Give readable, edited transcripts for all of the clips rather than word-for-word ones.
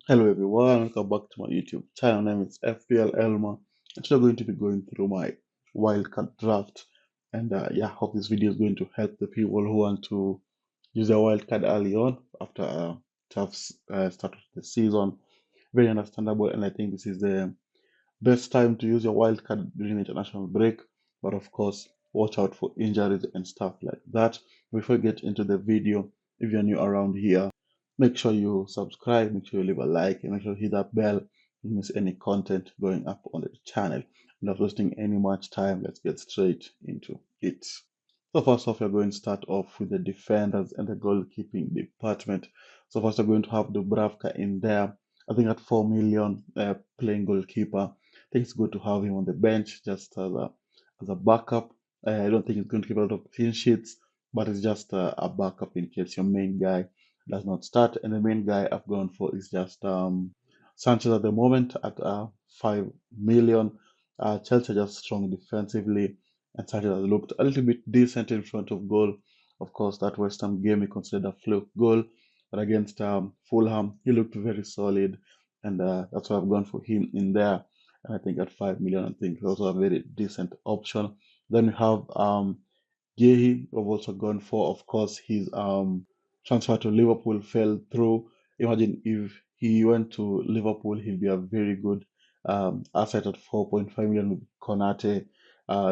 Hello everyone, welcome back to my YouTube channel. My name is FPL Elma. And today I'm going to be going through my wildcard draft. And yeah, hope this video is going to help the people who want to use their wildcard early on after a tough start of the season. Very understandable, and I think this is the best time to use your wildcard during the international break. But of course, watch out for injuries and stuff like that. Before we get into the video, if you're new around here, make sure you subscribe, make sure you leave a like, and make sure you hit that bell. Don't miss any content going up on the channel. Not wasting any much time, let's get straight into it. So first off, we're going to start off with the defenders and the goalkeeping department. So first, we're going to have Dubravka in there. I think at 4 million playing goalkeeper. I think it's good to have him on the bench just as a backup. I don't think he's going to keep a lot of clean sheets, but it's just a backup in case your main guy does not start. And the main guy I've gone for is just Sanchez at the moment at 5 million. Chelsea are just strong defensively, and Sanchez has looked a little bit decent in front of goal. Of course, that West Ham game we considered a fluke goal, but against Fulham, he looked very solid, and that's why I've gone for him in there. And I think at 5 million, I think it's also a very decent option. Then we have Gehi, we've also gone for, of course, his transfer to Liverpool fell through. Imagine if he went to Liverpool, he'd be a very good asset at 4.5 million with Konate,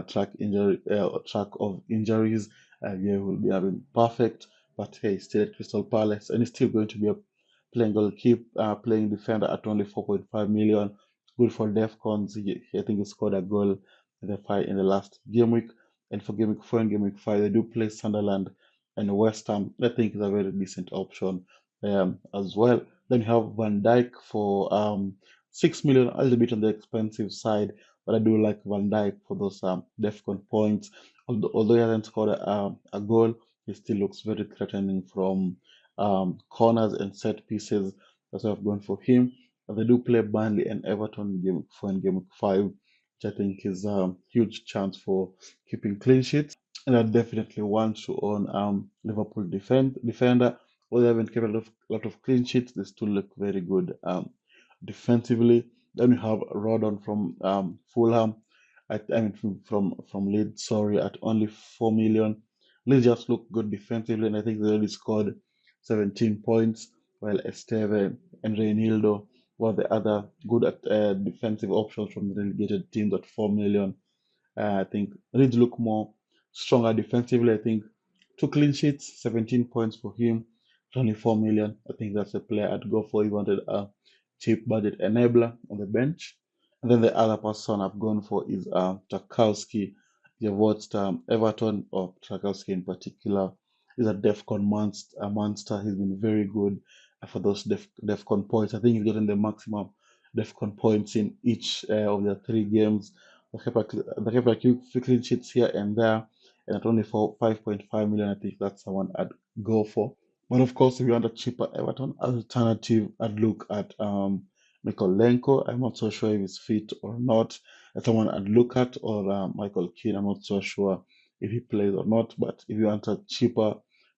track of injuries. Yeah, will be having perfect. But hey, still at Crystal Palace, and he's still going to be a playing goalkeeper, playing defender at only 4.5 million. Good for DEFCONs. I think he scored a goal in the fight in the last game week. And for game week 4 and game week 5, they do play Sunderland and West Ham. I think is a very decent option as well. Then you have Van Dijk for 6 million, a little bit on the expensive side, but I do like Van Dijk for those DEFCON points. Although he hasn't scored a goal, he still looks very threatening from corners and set pieces. That's why I've gone for him. And they do play Burnley and Everton in game week 4 and game week 5, which I think is a huge chance for keeping clean sheets. And I definitely want to own Liverpool defender. Although they haven't kept a lot of clean sheets, they still look very good defensively. Then we have Rodon from Fulham. I mean from Leeds, sorry, at only 4 million. Leeds just look good defensively, and I think they already scored 17 points, while Esteve and Reinildo were the other good defensive options from the relegated teams at 4 million. I think Leeds look more stronger defensively. I think 2 clean sheets, 17 points for him, 24 million. I think that's a player I'd go for. He wanted a cheap budget enabler on the bench. And then the other person I've gone for is Tarkowski. You've watched Everton, or Tarkowski in particular, is a DEFCON monster. He's been very good for those DEFCON points. I think he's getting the maximum DEFCON points in each of their 3 games. They have like few clean sheets here and there, and at only for 5.5 million, I think that's the one I'd go for. But of course, if you want a cheaper Everton alternative, I'd look at Mikolenko. I'm not so sure if he's fit or not. That's someone I'd look at, or Michael Keane. I'm not so sure if he plays or not. But if you want a cheaper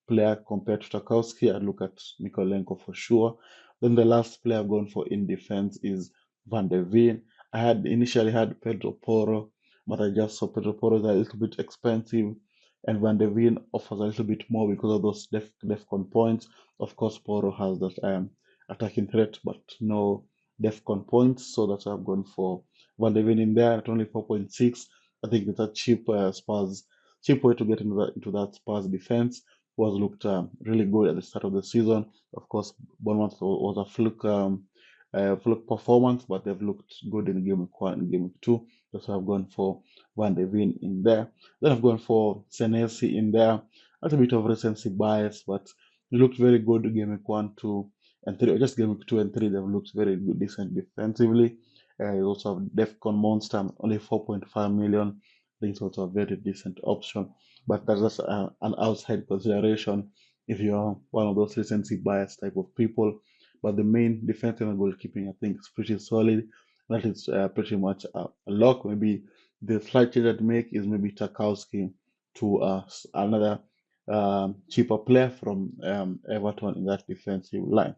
player compared to Tarkowski, I'd look at Mikolenko for sure. Then the last player I've gone for in defense is Van de Ven. I had initially had Pedro Porro, but I just saw Pedro Porro is a little bit expensive, and Van de Ven offers a little bit more because of those DEFCON points. Of course, Porro has that attacking threat, but no DEFCON points, so that's why I've gone for Van de Ven in there at only 4.6. I think it's a cheap way to get into that Spurs defense. Was looked really good at the start of the season. Of course, Bournemouth was a fluke performance, but they've looked good in game week 1 and game week 2. That's why I've gone for Van de Ven in there. Then I've gone for Senesi in there. That's a bit of recency bias, but he looked very good in game week 1, 2, and 3. Or just game week 2 and 3, they've looked very good, decent defensively. You also have Defcon Monster, only 4.5 million. I think it's also a very decent option, but that's just an outside consideration if you're one of those recency bias type of people. But the main defensive and goalkeeping, I think, is pretty solid. That is pretty much a lock. Maybe the slight change I'd make is maybe Tarkowski to another cheaper player from Everton in that defensive line.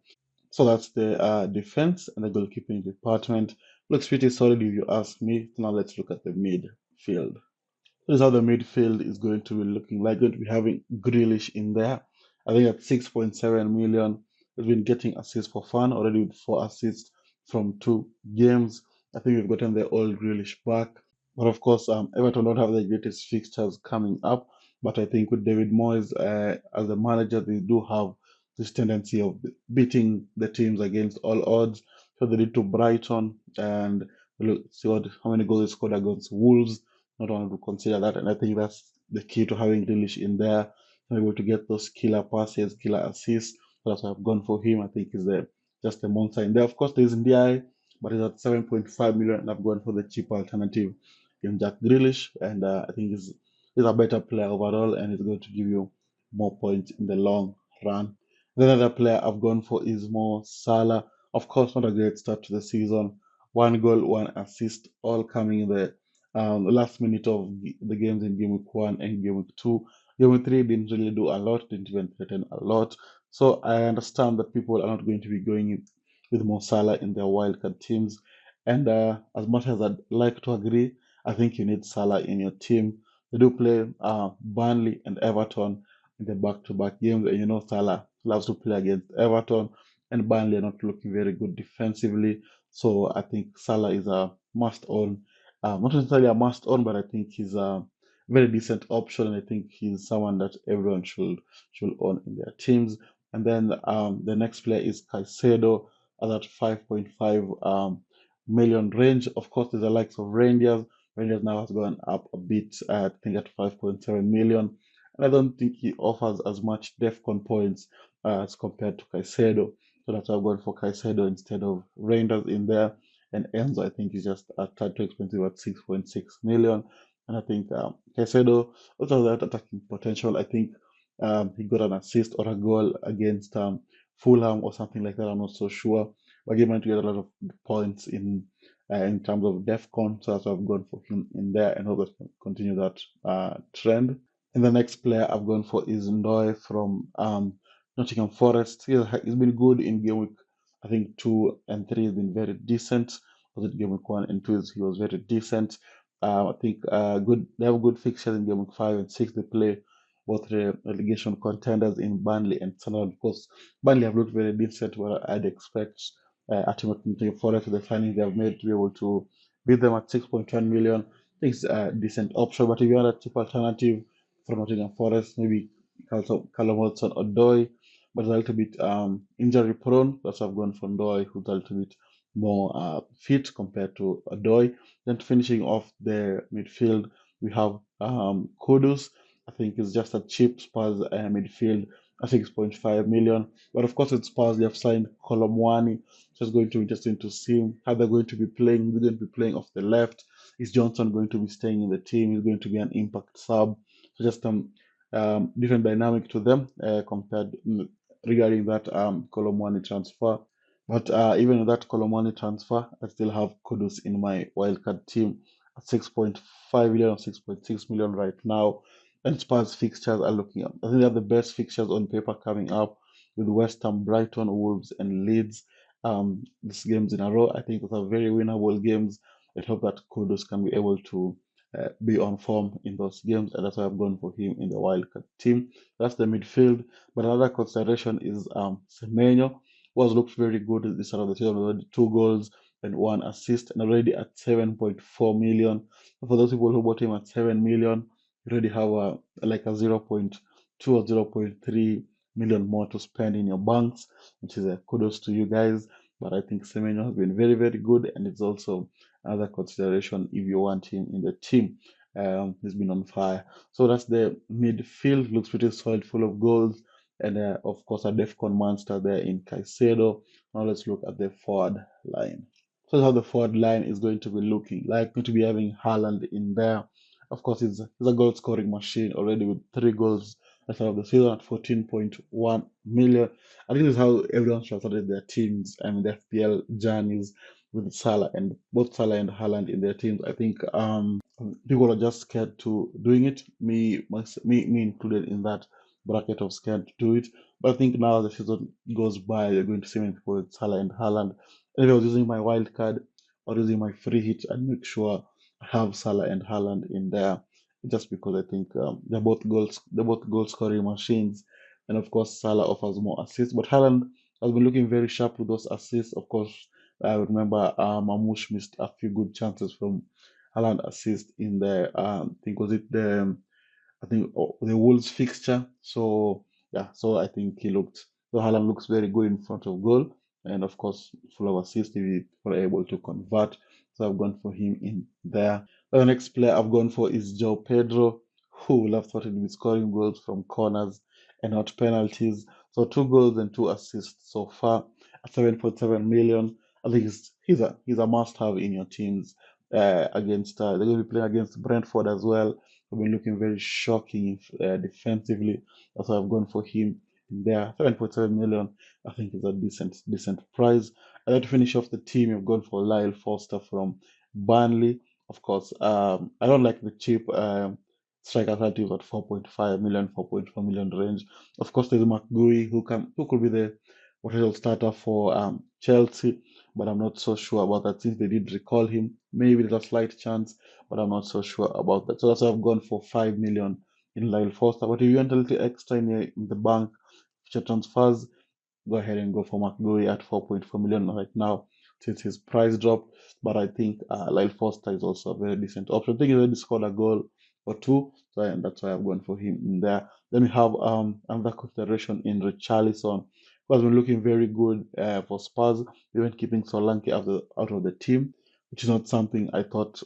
So that's the defense and the goalkeeping department. Looks pretty solid if you ask me. Now let's look at the midfield. This is how the midfield is going to be looking like. Going to be having Grealish in there. I think at 6.7 million, we've been getting assists for fun already with 4 assists from 2 games. I think we've gotten the old Grealish back. But of course, Everton don't have the greatest fixtures coming up. But I think with David Moyes as the manager, they do have this tendency of beating the teams against all odds. So they did to Brighton and look, see how many goals they scored against Wolves. Not want to consider that, and I think that's the key to having Grealish in there, able to get those killer passes, killer assists. So that's why I've gone for him. I think he's just a monster in there. Of course, there's Ndiaye, but he's at 7.5 million, and I've gone for the cheaper alternative in Jack Grealish, and I think he's a better player overall, and he's going to give you more points in the long run. The other player I've gone for is more Salah. Of course, not a great start to the season. 1 goal, 1 assist, all coming in the last minute of the games in game week 1 and game week 2. Game week 3 didn't really do a lot, didn't even threaten a lot. So I understand that people are not going to be going with Mo Salah in their wildcard teams. And as much as I'd like to agree, I think you need Salah in your team. They do play Burnley and Everton in the back-to-back games, and you know Salah loves to play against Everton, and Burnley are not looking very good defensively. So I think Salah is a must-own, not necessarily a must-own, but I think he's a very decent option, and I think he's someone that everyone should own in their teams. And then the next player is Caicedo at that 5.5 million range. Of course, there's the likes of Rangers. Rangers now has gone up a bit, I think at 5.7 million. And I don't think he offers as much DEFCON points as compared to Caicedo. So that's why I've gone for Caicedo instead of Rangers in there. And Enzo, I think, is just a tad too expensive at 6.6 million. And I think Caicedo also has that attacking potential. I think he got an assist or a goal against Fulham or something like that. I'm not so sure. But he might get a lot of points in terms of DEFCON. So that's why I've gone for him in there and hope that can continue that trend. And the next player I've gone for is Ndoye from Nottingham Forest. He's been good in game week, I think 2 and 3 has been very decent. Was it game week 1 and 2? He was very decent. I think good. They have good fixtures in game week 5 and 6. They play both relegation contenders in Burnley and Sunderland. Of course, Burnley have looked very decent. What I'd expect at Nottingham Forest with the signings they have made to be able to beat them at 6.1 million. I think it's a decent option. But if you want a cheap alternative from Nottingham Forest, maybe Callum Hudson-Odoi, but a little bit injury prone. That's why I've gone for Odoi, who's a little bit more fit compared to Odoi. Then finishing off the midfield, we have Kudus. I think it's just a cheap Spurs midfield at 6.5 million. But of course, it's Spurs. They have signed Colomwani. So it's going to be interesting to see how they're going to be playing. They're going to be playing off the left. Is Johnson going to be staying in the team? Is going to be an impact sub? So just different dynamic to them compared regarding that Colomwani transfer. But even with that Colomwani transfer, I still have Kudus in my wildcard team at 6.5 million or 6.6 million right now. And Spurs fixtures are looking up. I think they have the best fixtures on paper coming up with West Ham, Brighton, Wolves, and Leeds. These games in a row, I think those are very winnable games. I hope that Kudus can be able to be on form in those games, and that's why I've gone for him in the wildcard team. That's the midfield. But another consideration is Semenyo, who has looked very good at this start of the season, already 2 goals and 1 assist, and already at 7.4 million. For those people who bought him at 7 million, you already have like a 0.2 or 0.3 million more to spend in your banks, which is a kudos to you guys. But I think Semenyo has been very, very good, and it's also another consideration if you want him in the team. He's been on fire. So that's the midfield. Looks pretty solid, full of goals. And of course, a DEFCON monster there in Caicedo. Now let's look at the forward line. So that's how the forward line is going to be looking like. Going to be having Haaland in there. Of course, he's a goal scoring machine already with 3 goals at the start of the season at 14.1 million. I think this is how everyone should have started their teams and the FPL journeys with Salah and both Salah and Haaland in their teams. I think people are just scared to doing it. Me included in that. bracket of scared to do it. But I think now the season goes by, you're going to see many people with Salah and Haaland. And if I was using my wild card or using my free hit, I'd make sure I have Salah and Haaland in there, just because I think they're both goal scoring machines, and of course Salah offers more assists. But Haaland has been looking very sharp with those assists. Of course, I remember Mamouche missed a few good chances from Haaland assist in the I think was it the Wolves fixture. So yeah, so I think so Haaland looks very good in front of goal, and of course full of assists if he were able to convert. So I've gone for him in there. The next player I've gone for is Joe Pedro, who will have thought he'd be scoring goals from corners and not penalties. So 2 goals and 2 assists so far at 7.7 million. I think he's a must-have in your teams. Against they're going to be playing against Brentford as well. I've been looking very shocking defensively. That's why I've gone for him in there. 7.7 million, I think, is a decent price. And then to finish off the team, I've gone for Lyle Foster from Burnley. Of course, I don't like the cheap striker alternatives at 4.5 million, 4.4 million range. Of course, there's McGui who could be the potential starter for Chelsea, but I'm not so sure about that since they did recall him. Maybe there's a slight chance, but I'm not so sure about that. So that's why I've gone for 5 million in Lyle Foster. But if you want a little extra in the bank, future transfers, go ahead and go for McGoey at 4.4 million right now since his price dropped. But I think Lyle Foster is also a very decent option. I think he already scored a goal or two, so that's why I've gone for him in there. Then we have another consideration in Richarlison, who has been looking very good for Spurs, even keeping Solanke out of the team, which is not something I thought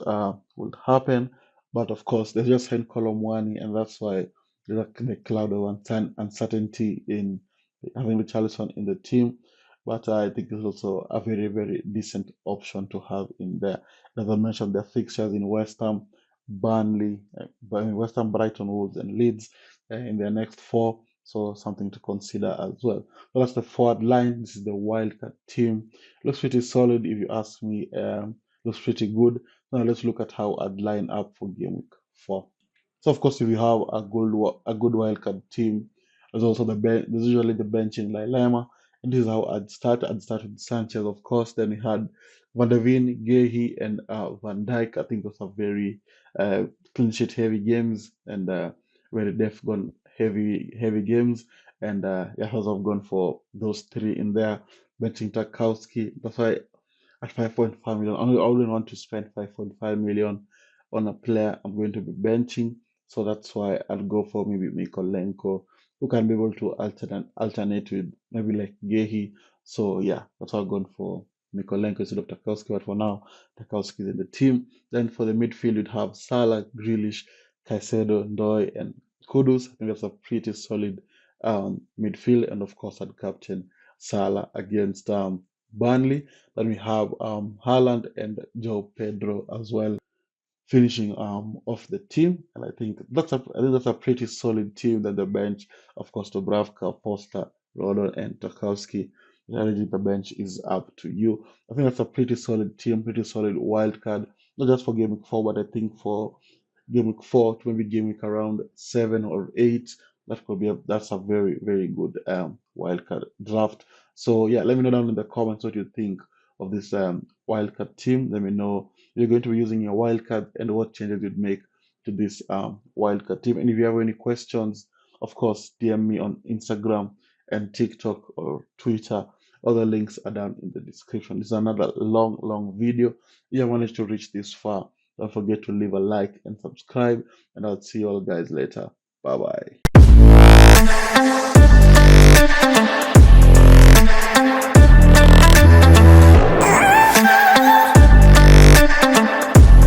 would happen. But of course, they just signed Colomwani, and that's why there's a cloud of uncertainty in having Richarlison in the team. But I think it's also a very, very decent option to have in there. As I mentioned, their fixtures in West Ham, Burnley, West Ham, Brighton, Wolves, and Leeds in their next four. So something to consider as well. So that's the forward line. This is the wildcard team. Looks pretty solid if you ask me. Looks pretty good. Now let's look at how I'd line up for game week 4. So of course, if you have a good wildcard team, there's usually the benching dilemma, and this is how I'd start. I'd start with Sanchez, of course. Then we had Van der Ven, Gehi, and Van Dijk. I think those are very clean sheet heavy games and very def gone heavy games. And yeah, I've gone for those three in there. Benching Tarkowski. That's why at 5.5 million. I wouldn't want to spend 5.5 million on a player I'm going to be benching. So that's why I'll go for maybe Mikolenko, who can be able to alternate with maybe like Gehi. So yeah, that's why I've gone for Mikolenko instead of Tarkowski. But for now, Tarkowski is in the team. Then for the midfield, you'd have Salah, Grealish, Caicedo, Ndoye, and Kudus. I think that's a pretty solid midfield. And of course, I'd captain Salah against Burnley. Then we have Haaland and Joe Pedro as well finishing off the team. And I think that's a pretty solid team. That the bench, of course, Dubravka, Foster, Rodon, and Tarkowski. Managing the bench is up to you. I think that's a pretty solid team, pretty solid wild card. Not just for game week 4, but I think for game week 4 to maybe game week around 7 or 8. That's a very, very good wildcard draft. So yeah, let me know down in the comments what you think of this wildcard team. Let me know if you're going to be using your wildcard and what changes you'd make to this wildcard team. And if you have any questions, of course, DM me on Instagram and TikTok or Twitter. All the links are down in the description. This is another long video. If you managed to reach this far, don't forget to leave a like and subscribe, and I'll see you all guys later. Bye bye.